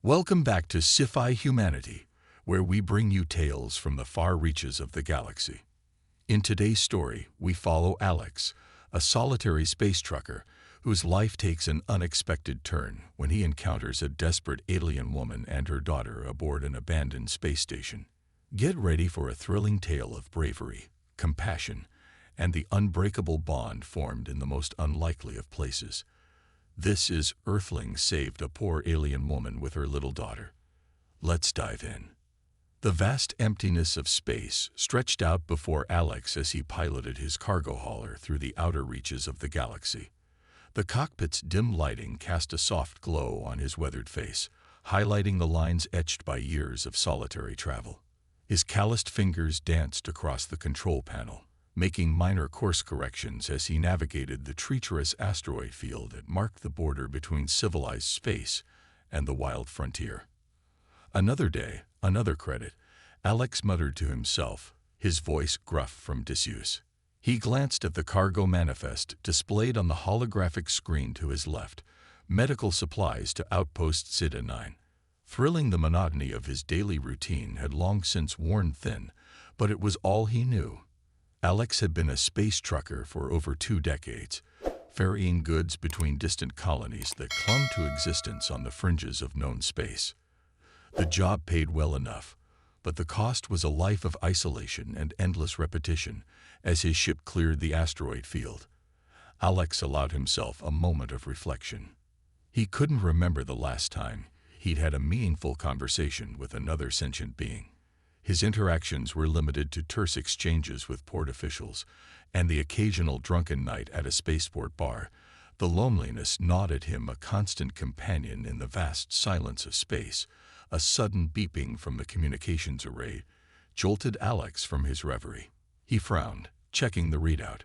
Welcome back to Sci-Fi Humanity, where we bring you tales from the far reaches of the galaxy. In today's story, we follow Alex, a solitary space trucker whose life takes an unexpected turn when he encounters a desperate alien woman and her daughter aboard an abandoned space station. Get ready for a thrilling tale of bravery, compassion, and the unbreakable bond formed in the most unlikely of places. This is Earthling saved a poor alien woman with her little daughter. Let's dive in. The vast emptiness of space stretched out before Alex as he piloted his cargo hauler through the outer reaches of the galaxy. The cockpit's dim lighting cast a soft glow on his weathered face, highlighting the lines etched by years of solitary travel. His calloused fingers danced across the control panel, making minor course corrections as he navigated the treacherous asteroid field that marked the border between civilized space and the wild frontier. Another day, another credit, Alex muttered to himself, his voice gruff from disuse. He glanced at the cargo manifest displayed on the holographic screen to his left, medical supplies to Outpost Zira 9. Thrilling the monotony of his daily routine had long since worn thin, but it was all he knew. Alex had been a space trucker for over 2 decades, ferrying goods between distant colonies that clung to existence on the fringes of known space. The job paid well enough, but the cost was a life of isolation and endless repetition as his ship cleared the asteroid field. Alex allowed himself a moment of reflection. He couldn't remember the last time he'd had a meaningful conversation with another sentient being. His interactions were limited to terse exchanges with port officials and the occasional drunken night at a spaceport bar. The loneliness gnawed at him, a constant companion in the vast silence of space. A sudden beeping from the communications array jolted Alex from his reverie. He frowned, checking the readout.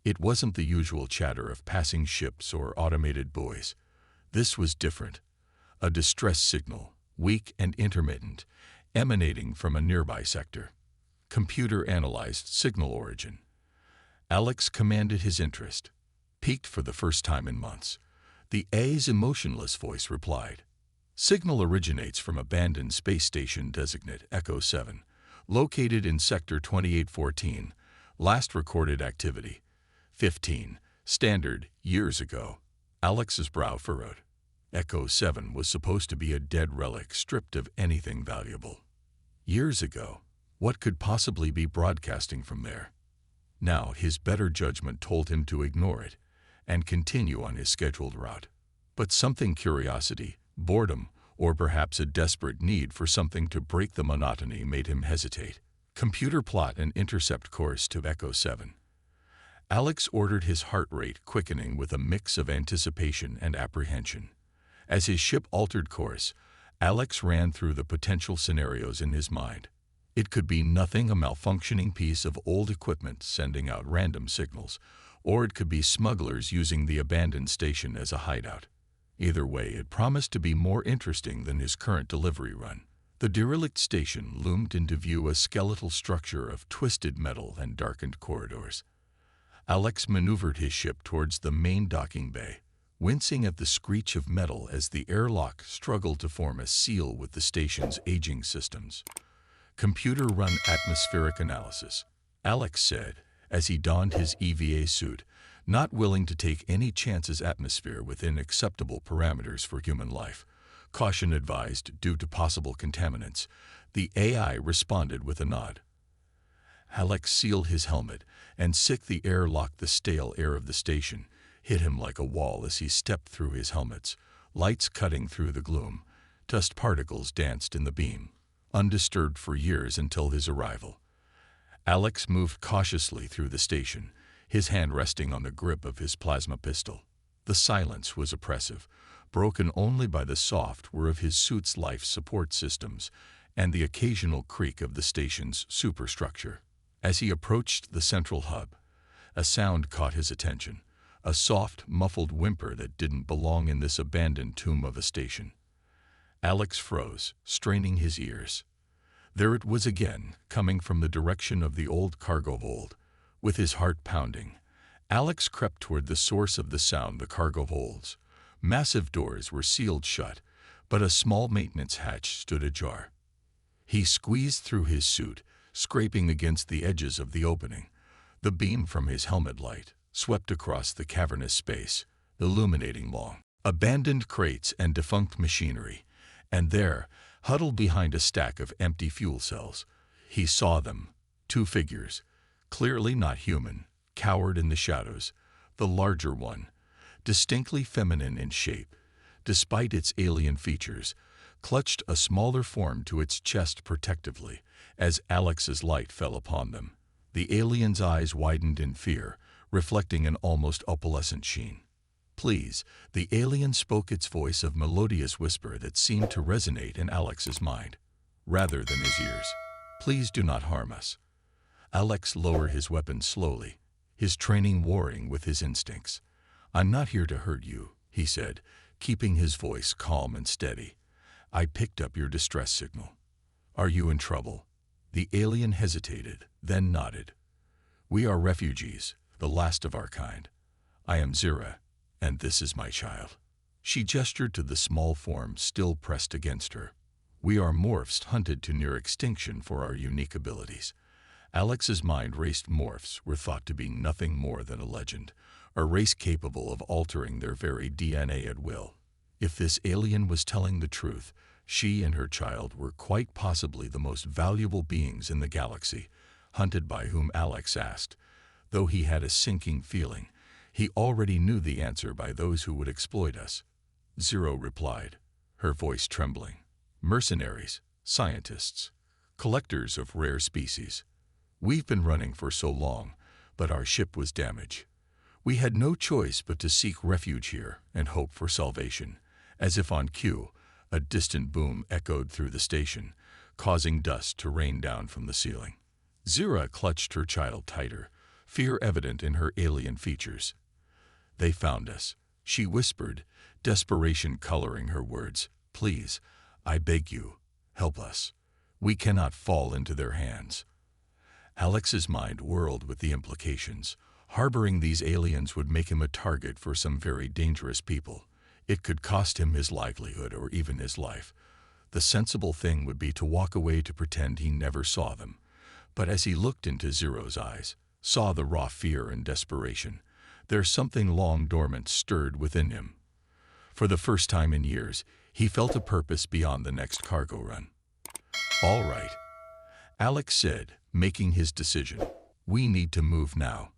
It wasn't the usual chatter of passing ships or automated buoys. This was different. A distress signal, weak and intermittent, emanating from a nearby sector. Computer analyzed signal origin. Alex commanded his interest. Piqued for the first time in months, the A's emotionless voice replied. Signal originates from abandoned space station designate Echo 7, located in Sector 2814. Last recorded activity, 15, standard, years ago. Alex's brow furrowed. Echo 7 was supposed to be a dead relic stripped of anything valuable. Years ago, what could possibly be broadcasting from there? Now his better judgment told him to ignore it and continue on his scheduled route. But something, curiosity, boredom, or perhaps a desperate need for something to break the monotony, made him hesitate. Computer, plot an intercept course to Echo 7. Alex ordered, his heart rate quickening with a mix of anticipation and apprehension. As his ship altered course, Alex ran through the potential scenarios in his mind. It could be nothing, a malfunctioning piece of old equipment sending out random signals, or it could be smugglers using the abandoned station as a hideout. Either way, it promised to be more interesting than his current delivery run. The derelict station loomed into view, a skeletal structure of twisted metal and darkened corridors. Alex maneuvered his ship towards the main docking bay, wincing at the screech of metal as the airlock struggled to form a seal with the station's aging systems. Computer-run atmospheric analysis, Alex said, as he donned his EVA suit, not willing to take any chances. Atmosphere within acceptable parameters for human life. Caution advised due to possible contaminants. The AI responded with a nod. Alex sealed his helmet and sicked the airlock. The stale air of the station hit him like a wall as he stepped through his helmets, lights cutting through the gloom. Dust particles danced in the beam, undisturbed for years until his arrival. Alex moved cautiously through the station, his hand resting on the grip of his plasma pistol. The silence was oppressive, broken only by the soft whir of his suit's life support systems and the occasional creak of the station's superstructure. As he approached the central hub, a sound caught his attention, a soft, muffled whimper that didn't belong in this abandoned tomb of a station. Alex froze, straining his ears. There it was again, coming from the direction of the old cargo hold. With his heart pounding, Alex crept toward the source of the sound, the cargo holds. Massive doors were sealed shut, but a small maintenance hatch stood ajar. He squeezed through his suit, scraping against the edges of the opening. The beam from his helmet light swept across the cavernous space, illuminating long abandoned crates and defunct machinery, and there, huddled behind a stack of empty fuel cells, he saw them, two figures, clearly not human, cowered in the shadows. The larger one, distinctly feminine in shape, despite its alien features, clutched a smaller form to its chest protectively as Alex's light fell upon them. The alien's eyes widened in fear, reflecting an almost opalescent sheen. "Please," the alien spoke, its voice of melodious whisper that seemed to resonate in Alex's mind, rather than his ears. "Please do not harm us." Alex lowered his weapon slowly, his training warring with his instincts. "I'm not here to hurt you," he said, keeping his voice calm and steady. "I picked up your distress signal. Are you in trouble?" The alien hesitated, then nodded. "We are refugees, the last of our kind. I am Zira, and this is my child." She gestured to the small form still pressed against her. "We are morphs hunted to near extinction for our unique abilities." Alex's mind raced. Morphs were thought to be nothing more than a legend, a race capable of altering their very DNA at will. If this alien was telling the truth, she and her child were quite possibly the most valuable beings in the galaxy, hunted by whom Alex asked, though he had a sinking feeling. He already knew the answer: by those who would exploit us. Zero replied, her voice trembling. "Mercenaries, scientists, collectors of rare species. We've been running for so long, but our ship was damaged. We had no choice but to seek refuge here and hope for salvation." As if on cue, a distant boom echoed through the station, causing dust to rain down from the ceiling. Zira clutched her child tighter, fear evident in her alien features. "They found us," she whispered, desperation coloring her words. "Please, I beg you, help us. We cannot fall into their hands." Alex's mind whirled with the implications. Harboring these aliens would make him a target for some very dangerous people. It could cost him his livelihood or even his life. The sensible thing would be to walk away, to pretend he never saw them. But as he looked into Zero's eyes, saw the raw fear and desperation, there's something long dormant stirred within him. For the first time in years, he felt a purpose beyond the next cargo run. "All right," Alex said, making his decision. "We need to move now.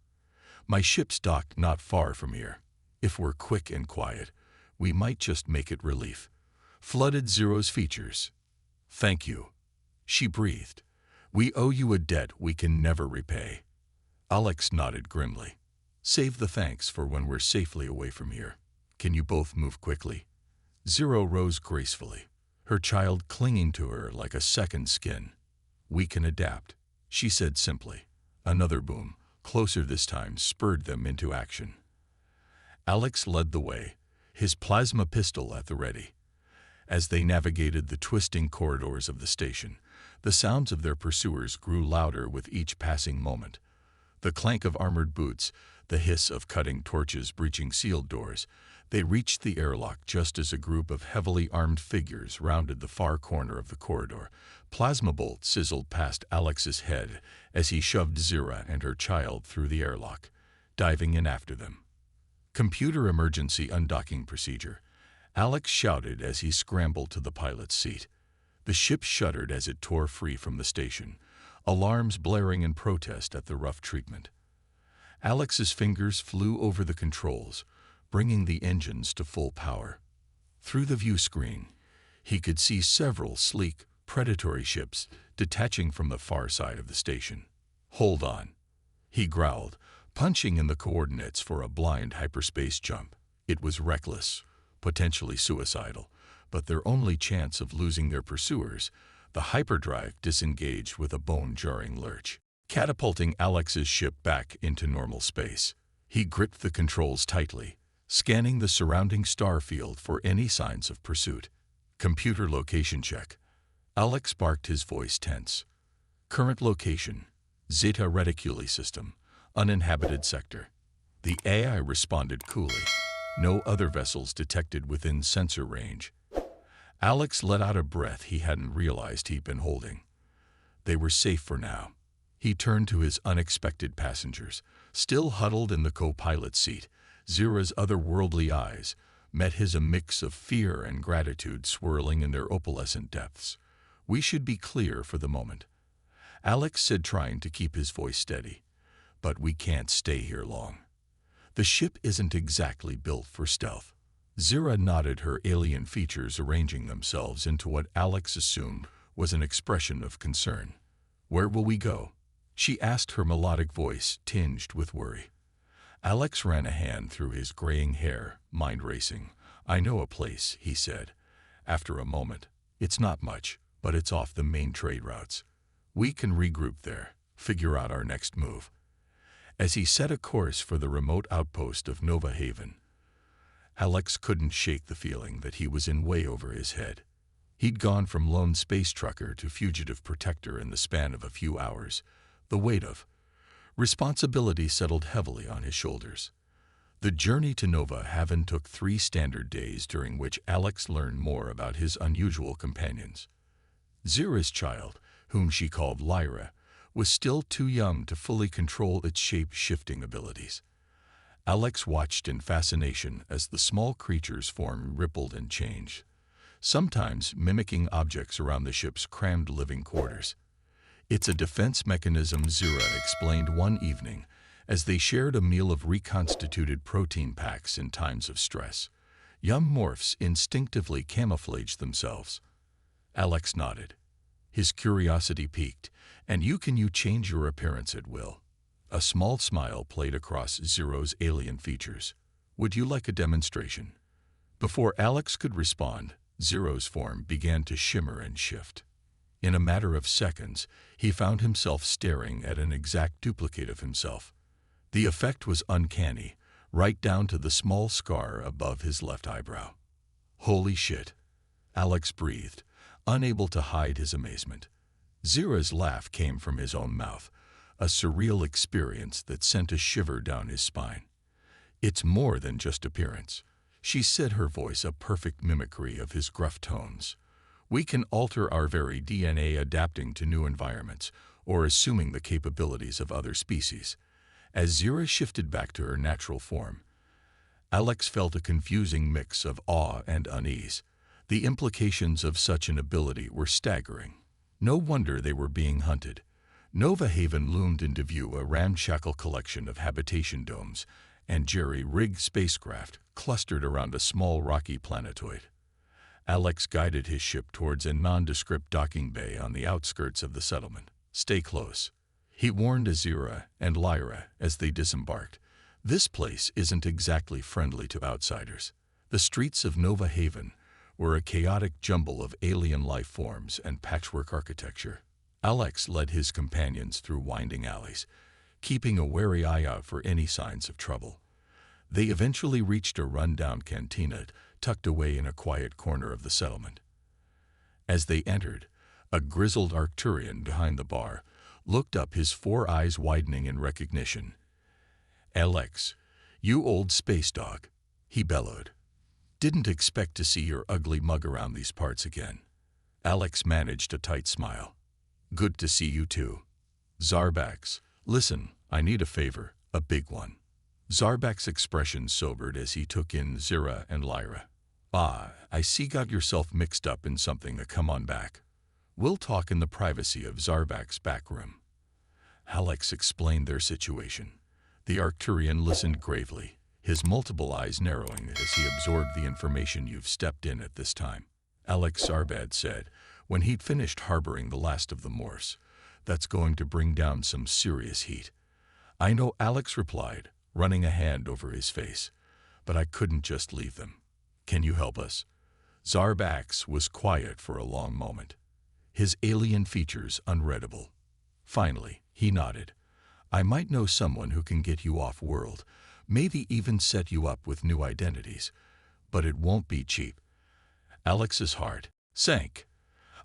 My ship's docked not far from here. If we're quick and quiet, we might just make it." Relief flooded Zero's features. "Thank you," she breathed. "We owe you a debt we can never repay." Alex nodded grimly. "Save the thanks for when we're safely away from here. Can you both move quickly?" Zero rose gracefully, her child clinging to her like a second skin. "We can adapt," she said simply. Another boom, closer this time, spurred them into action. Alex led the way, his plasma pistol at the ready. As they navigated the twisting corridors of the station, the sounds of their pursuers grew louder with each passing moment. The clank of armored boots, the hiss of cutting torches breaching sealed doors. They reached the airlock just as a group of heavily armed figures rounded the far corner of the corridor. Plasma bolts sizzled past Alex's head as he shoved Zira and her child through the airlock, diving in after them. "Computer emergency undocking procedure," Alex shouted as he scrambled to the pilot's seat. The ship shuddered as it tore free from the station, alarms blaring in protest at the rough treatment. Alex's fingers flew over the controls, bringing the engines to full power. Through the view screen, he could see several sleek, predatory ships detaching from the far side of the station. "Hold on," he growled, punching in the coordinates for a blind hyperspace jump. It was reckless, potentially suicidal, but their only chance of losing their pursuers. The hyperdrive disengaged with a bone-jarring lurch, catapulting Alex's ship back into normal space. He gripped the controls tightly, scanning the surrounding star field for any signs of pursuit. "Computer location check." Alex barked, his voice tense. "Current location, Zeta Reticuli system, uninhabited sector." The AI responded coolly. No other vessels detected within sensor range. Alex let out a breath he hadn't realized he'd been holding. They were safe for now. He turned to his unexpected passengers. Still huddled in the co-pilot's seat, Zira's otherworldly eyes met his, a mix of fear and gratitude swirling in their opalescent depths. "We should be clear for the moment," Alex said, trying to keep his voice steady. "But we can't stay here long. The ship isn't exactly built for stealth." Zira nodded, her alien features arranging themselves into what Alex assumed was an expression of concern. "Where will we go?" she asked, her melodic voice tinged with worry. Alex ran a hand through his graying hair, mind racing. "I know a place," he said. After a moment, "It's not much, but it's off the main trade routes. We can regroup there, figure out our next move." As he set a course for the remote outpost of Nova Haven, Alex couldn't shake the feeling that he was in way over his head. He'd gone from lone space trucker to fugitive protector in the span of a few hours. The weight of responsibility settled heavily on his shoulders. The journey to Nova Haven took 3 standard days, during which Alex learned more about his unusual companions. Zira's child, whom she called Lyra, was still too young to fully control its shape-shifting abilities. Alex watched in fascination as the small creature's form rippled and changed, sometimes mimicking objects around the ship's crammed living quarters. "It's a defense mechanism," Zira explained one evening as they shared a meal of reconstituted protein packs in times of stress. Young morphs instinctively camouflage themselves. Alex nodded. His curiosity piqued. "And you change your appearance at will." A small smile played across Zira's alien features. "Would you like a demonstration?" Before Alex could respond, Zira's form began to shimmer and shift. In a matter of seconds, he found himself staring at an exact duplicate of himself. The effect was uncanny, right down to the small scar above his left eyebrow. "Holy shit," Alex breathed, unable to hide his amazement. Zira's laugh came from his own mouth, a surreal experience that sent a shiver down his spine. "It's more than just appearance," she said, her voice a perfect mimicry of his gruff tones. "We can alter our very DNA, adapting to new environments or assuming the capabilities of other species." As Zira shifted back to her natural form, Alex felt a confusing mix of awe and unease. The implications of such an ability were staggering. No wonder they were being hunted. Nova Haven loomed into view, a ramshackle collection of habitation domes and jerry-rigged spacecraft clustered around a small rocky planetoid. Alex guided his ship towards a nondescript docking bay on the outskirts of the settlement. "Stay close," he warned Zira and Lyra as they disembarked. "This place isn't exactly friendly to outsiders." The streets of Nova Haven were a chaotic jumble of alien life forms and patchwork architecture. Alex led his companions through winding alleys, keeping a wary eye out for any signs of trouble. They eventually reached a run-down cantina tucked away in a quiet corner of the settlement. As they entered, a grizzled Arcturian behind the bar looked up, his 4 eyes widening in recognition. "Alex, you old space dog," he bellowed. "Didn't expect to see your ugly mug around these parts again." Alex managed a tight smile. "Good to see you too." "Zarbax, listen, I need a favor, a big one." Zarbax's expression sobered as he took in Zira and Lyra. "Ah, I see, got yourself mixed up in something. Come on back. We'll talk in the privacy of Zarbax's back room." Alex explained their situation. The Arcturian listened gravely, his multiple eyes narrowing as he absorbed the information. "You've stepped in at this time," Alex Zarbad said, when he'd finished harboring the last of the morphs. "That's going to bring down some serious heat." "I know," Alex replied, running a hand over his face, "but I couldn't just leave them. Can you help us?" Zarbax was quiet for a long moment, his alien features unreadable. Finally, he nodded. "I might know someone who can get you off-world, maybe even set you up with new identities, but it won't be cheap." Alex's heart sank.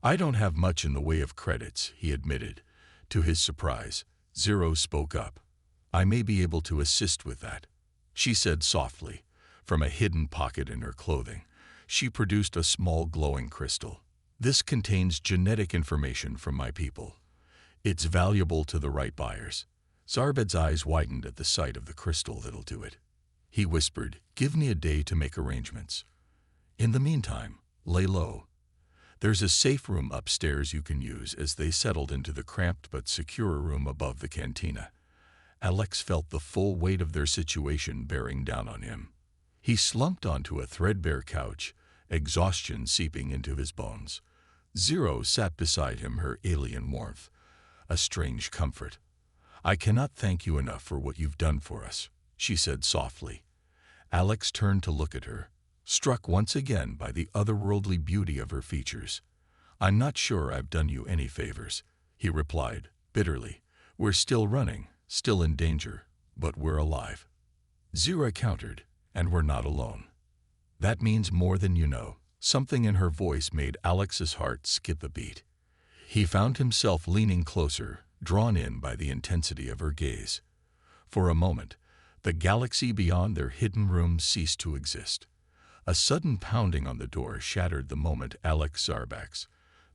"I don't have much in the way of credits," he admitted. To his surprise, Zira spoke up. "I may be able to assist with that," she said softly, from a hidden pocket in her clothing. She produced a small glowing crystal. This contains genetic information from my people. It's valuable to the right buyers. Zarbed's eyes widened at the sight of the crystal that'll do it. He whispered, "Give me a day to make arrangements. In the meantime, lay low. There's a safe room upstairs you can use," as they settled into the cramped but secure room above the cantina. Alex felt the full weight of their situation bearing down on him. He slumped onto a threadbare couch, exhaustion seeping into his bones. Zira sat beside him, her alien warmth, a strange comfort. "I cannot thank you enough for what you've done for us," she said softly. Alex turned to look at her, struck once again by the otherworldly beauty of her features. "I'm not sure I've done you any favors," he replied, bitterly. "We're still running, still in danger, but we're alive." Zira countered, "And we're not alone. That means more than you know." Something in her voice made Alex's heart skip a beat. He found himself leaning closer, drawn in by the intensity of her gaze. For a moment, the galaxy beyond their hidden room ceased to exist. A sudden pounding on the door shattered the moment. Alex Zarbak's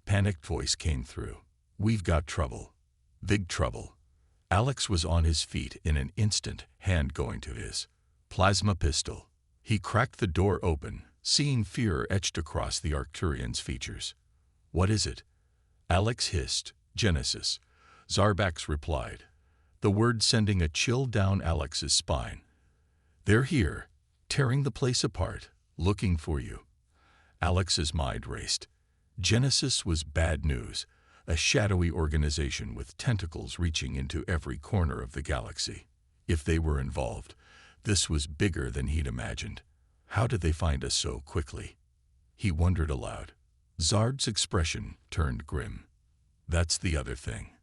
panicked voice came through. "We've got trouble. Big trouble." Alex was on his feet in an instant, hand going to his plasma pistol. He cracked the door open, seeing fear etched across the Arcturian's features. "What is it?" Alex hissed. "Genesis," Zarbak's replied, the word sending a chill down Alex's spine. "They're here, tearing the place apart, looking for you." Alex's mind raced. Genesis was bad news, a shadowy organization with tentacles reaching into every corner of the galaxy. If they were involved, this was bigger than he'd imagined. How did they find us so quickly? He wondered aloud. Zard's expression turned grim. "That's the other thing.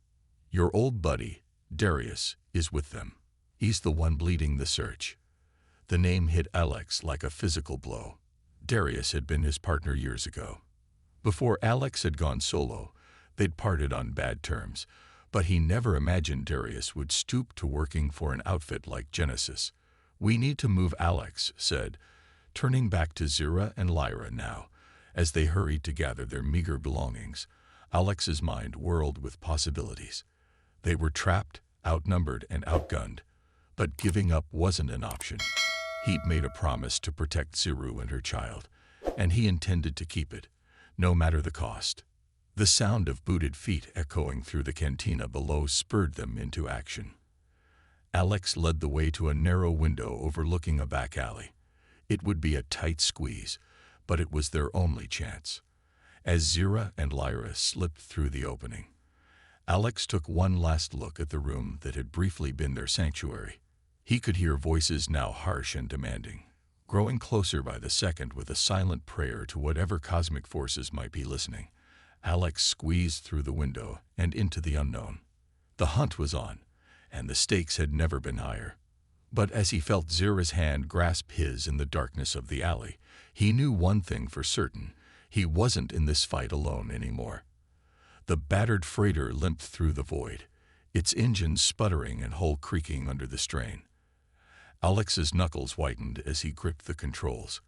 Your old buddy, Darius, is with them. He's the one leading the search." The name hit Alex like a physical blow. Darius had been his partner years ago. Before Alex had gone solo, they'd parted on bad terms, but he never imagined Darius would stoop to working for an outfit like Genesis. "We need to move," Alex said, turning back to Zira and Lyra now. As they hurried to gather their meager belongings, Alex's mind whirled with possibilities. They were trapped, outnumbered, and outgunned, but giving up wasn't an option. He'd made a promise to protect Zira and her child, and he intended to keep it, no matter the cost. The sound of booted feet echoing through the cantina below spurred them into action. Alex led the way to a narrow window overlooking a back alley. It would be a tight squeeze, but it was their only chance. As Zira and Lyra slipped through the opening, Alex took one last look at the room that had briefly been their sanctuary. He could hear voices now harsh and demanding, growing closer by the second with a silent prayer to whatever cosmic forces might be listening. Alex squeezed through the window and into the unknown. The hunt was on, and the stakes had never been higher. But as he felt Zira's hand grasp his in the darkness of the alley, he knew one thing for certain: he wasn't in this fight alone anymore. The battered freighter limped through the void, its engine sputtering and hull creaking under the strain. Alex's knuckles whitened as he gripped the controls,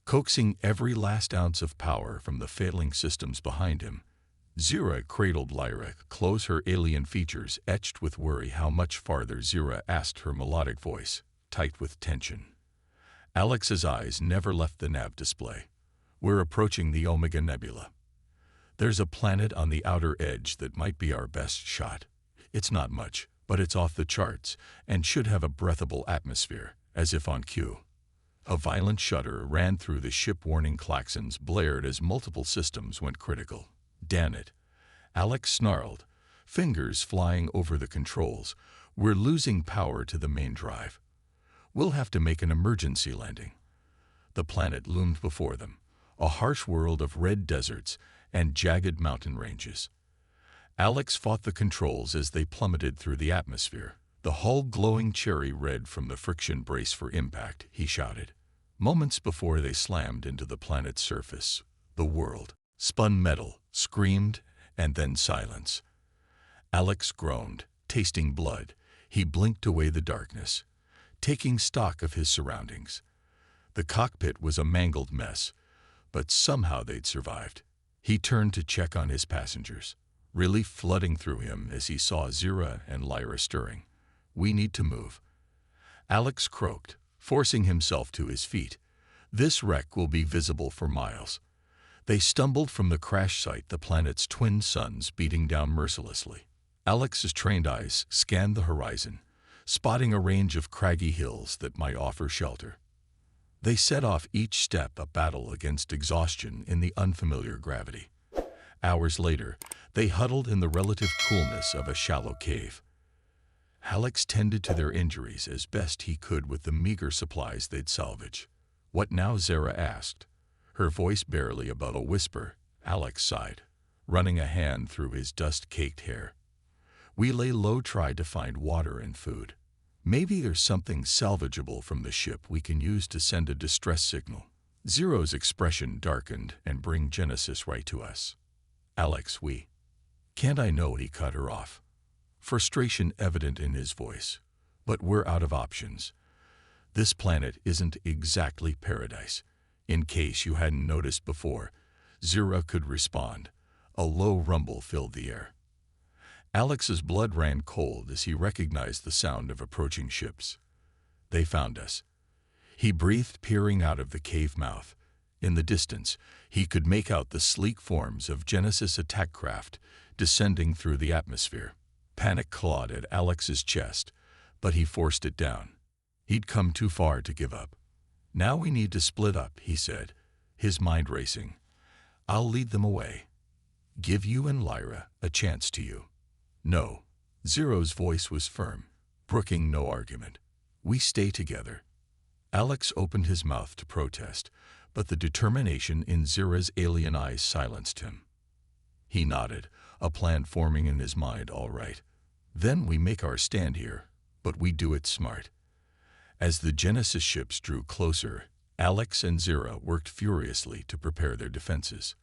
coaxing every last ounce of power from the failing systems behind him. Zira cradled Lyra, close, her alien features etched with worry. "How much farther?" Zira asked, her melodic voice tight with tension. Alex's eyes never left the nav display. "We're approaching the Omega Nebula. There's a planet on the outer edge that might be our best shot. It's not much, but it's off the charts and should have a breathable atmosphere," as if on cue. A violent shudder ran through the ship. Warning klaxons blared as multiple systems went critical. "Damn it," Alex snarled, fingers flying over the controls. "We're losing power to the main drive. We'll have to make an emergency landing." The planet loomed before them, a harsh world of red deserts and jagged mountain ranges. Alex fought the controls as they plummeted through the atmosphere, the hull glowing cherry red from the friction. "Brace for impact," he shouted. Moments before they slammed into the planet's surface, the world spun metal, screamed, and then silence. Alex groaned, tasting blood. He blinked away the darkness, taking stock of his surroundings. The cockpit was a mangled mess, but somehow they'd survived. He turned to check on his passengers, relief flooding through him as he saw Zira and Lyra stirring. "We need to move," Alex croaked, forcing himself to his feet. "This wreck will be visible for miles." They stumbled from the crash site, the planet's twin suns beating down mercilessly. Alex's trained eyes scanned the horizon, spotting a range of craggy hills that might offer shelter. They set off, each step a battle against exhaustion in the unfamiliar gravity. Hours later, they huddled in the relative coolness of a shallow cave. Alex tended to their injuries as best he could with the meager supplies they'd salvage. "What now?" Zira asked, her voice barely above a whisper. Alex sighed, running a hand through his dust-caked hair. "We lay low, tried to find water and food. Maybe there's something salvageable from the ship we can use to send a distress signal." Zira's expression darkened. "And bring Genesis right to us." "Alex, we can't." "I know," he cut her off, frustration evident in his voice. "But we're out of options. This planet isn't exactly paradise." "In case you hadn't noticed before," Zira could respond. A low rumble filled the air. Alex's blood ran cold as he recognized the sound of approaching ships. "They found us," he breathed, peering out of the cave mouth. In the distance, he could make out the sleek forms of Genesis attack craft descending through the atmosphere. Panic clawed at Alex's chest, but he forced it down. He'd come too far to give up. "Now we need to split up," he said, his mind racing. "I'll lead them away. Give you and Lyra a chance to you." "No." Zira's voice was firm, brooking no argument. "We stay together." Alex opened his mouth to protest, but the determination in Zira's alien eyes silenced him. He nodded, a plan forming in his mind. "All right. Then we make our stand here, but we do it smart." As the Genesis ships drew closer, Alex and Zira worked furiously to prepare their defenses.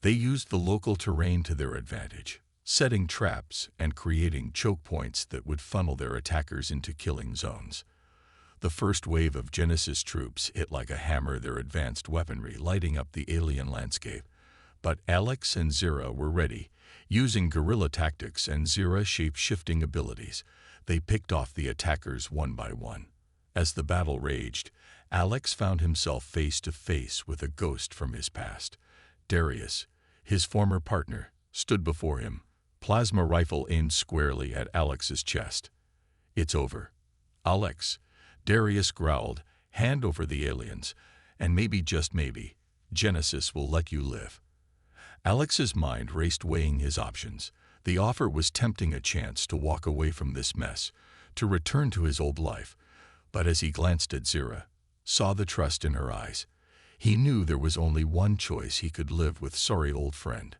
They used the local terrain to their advantage, setting traps and creating choke points that would funnel their attackers into killing zones. The first wave of Genesis troops hit like a hammer, their advanced weaponry lighting up the alien landscape. But Alex and Zira were ready. Using guerrilla tactics and Zira's shape-shifting abilities, they picked off the attackers one by one. As the battle raged, Alex found himself face to face with a ghost from his past. Darius, his former partner, stood before him, plasma rifle aimed squarely at Alex's chest. "It's over." "Alex," Darius growled, "hand over the aliens, and maybe, just maybe, Genesis will let you live." Alex's mind raced, weighing his options. The offer was tempting, a chance to walk away from this mess, to return to his old life. But as he glanced at Zira, saw the trust in her eyes, he knew there was only one choice: he could live with sorry old friend.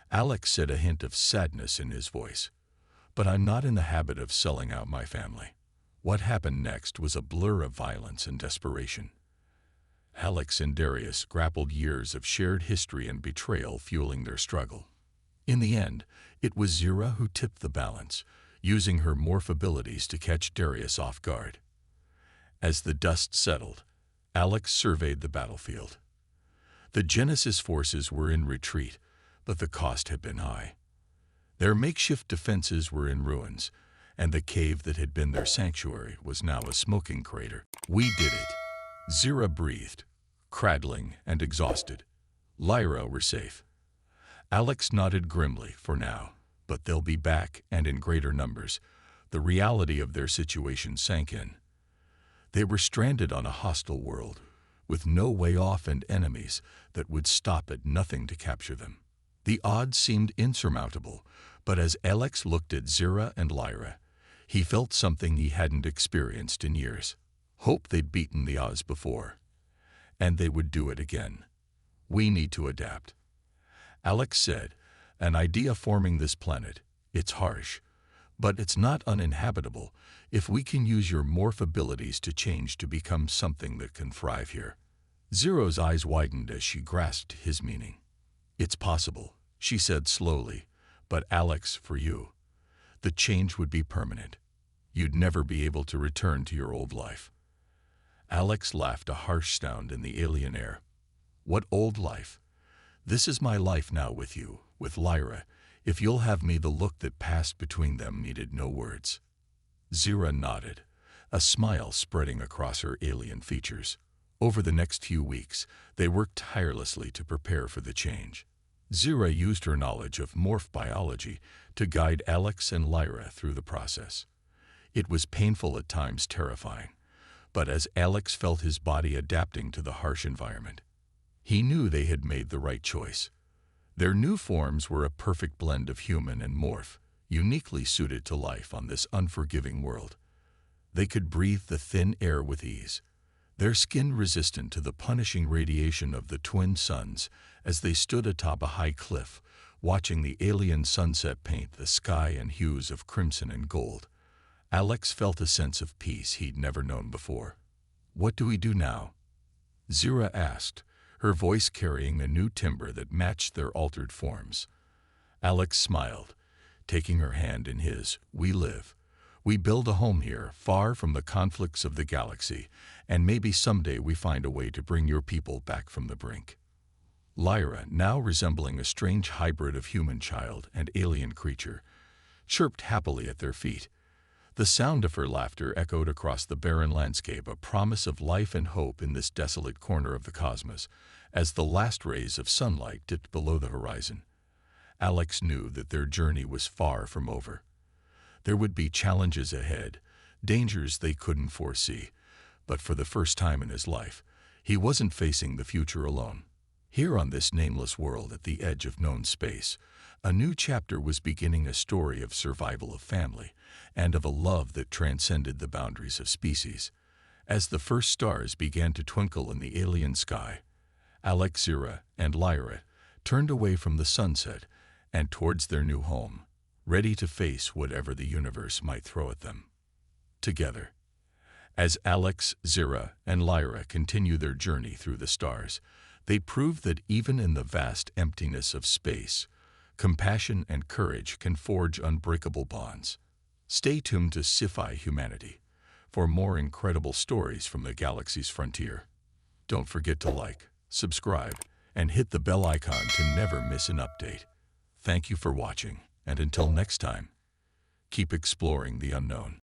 Alex said, a hint of sadness in his voice, "But I'm not in the habit of selling out my family." What happened next was a blur of violence and desperation. Alex and Darius grappled, years of shared history and betrayal fueling their struggle. In the end, it was Zira who tipped the balance, using her morph abilities to catch Darius off guard. As the dust settled, Alex surveyed the battlefield. The Genesis forces were in retreat, but the cost had been high. Their makeshift defenses were in ruins, and the cave that had been their sanctuary was now a smoking crater. "We did it," Zira breathed, cradling and exhausted. "Lyra, we're safe." Alex nodded grimly. "For now, but they'll be back, and in greater numbers." The reality of their situation sank in. They were stranded on a hostile world, with no way off and enemies that would stop at nothing to capture them. The odds seemed insurmountable, but as Alex looked at Zira and Lyra, he felt something he hadn't experienced in years. Hope. They'd beaten the odds before, and they would do it again. "We need to adapt," Alex said, "an idea forming this planet. It's harsh, but it's not uninhabitable if we can use your morph abilities to change to become something that can thrive here." Zira's eyes widened as she grasped his meaning. "It's possible," she said slowly, "but Alex, for you, the change would be permanent. You'd never be able to return to your old life." Alex laughed, a harsh sound in the alien air. What old life? This is my life now with you, with Lyra. If you'll have me. The look that passed between them needed no words. Zira nodded, a smile spreading across her alien features. Over the next few weeks, they worked tirelessly to prepare for the change. Zira used her knowledge of morph biology to guide Alex and Lyra through the process. It was painful, at times terrifying, but as Alex felt his body adapting to the harsh environment, he knew they had made the right choice. Their new forms were a perfect blend of human and morph, uniquely suited to life on this unforgiving world. They could breathe the thin air with ease, their skin resistant to the punishing radiation of the twin suns as they stood atop a high cliff, watching the alien sunset paint the sky in hues of crimson and gold. Alex felt a sense of peace he'd never known before. "What do we do now?" Zira asked, her voice carrying a new timbre that matched their altered forms. Alex smiled, taking her hand in his. "We live. We build a home here, far from the conflicts of the galaxy, and maybe someday we find a way to bring your people back from the brink." Lyra, now resembling a strange hybrid of human child and alien creature, chirped happily at their feet. The sound of her laughter echoed across the barren landscape, a promise of life and hope in this desolate corner of the cosmos, as the last rays of sunlight dipped below the horizon. Alex knew that their journey was far from over. There would be challenges ahead, dangers they couldn't foresee, but for the first time in his life, he wasn't facing the future alone. Here on this nameless world at the edge of known space, a new chapter was beginning, a story of survival, of family, and of a love that transcended the boundaries of species. As the first stars began to twinkle in the alien sky, Alex, Zira, and Lyra turned away from the sunset and towards their new home, ready to face whatever the universe might throw at them. Together, as Alex, Zira, and Lyra continue their journey through the stars, they prove that even in the vast emptiness of space, compassion and courage can forge unbreakable bonds. Stay tuned to Sci-Fi Humanity for more incredible stories from the galaxy's frontier. Don't forget to like, subscribe, and hit the bell icon to never miss an update. Thank you for watching, and until next time, keep exploring the unknown.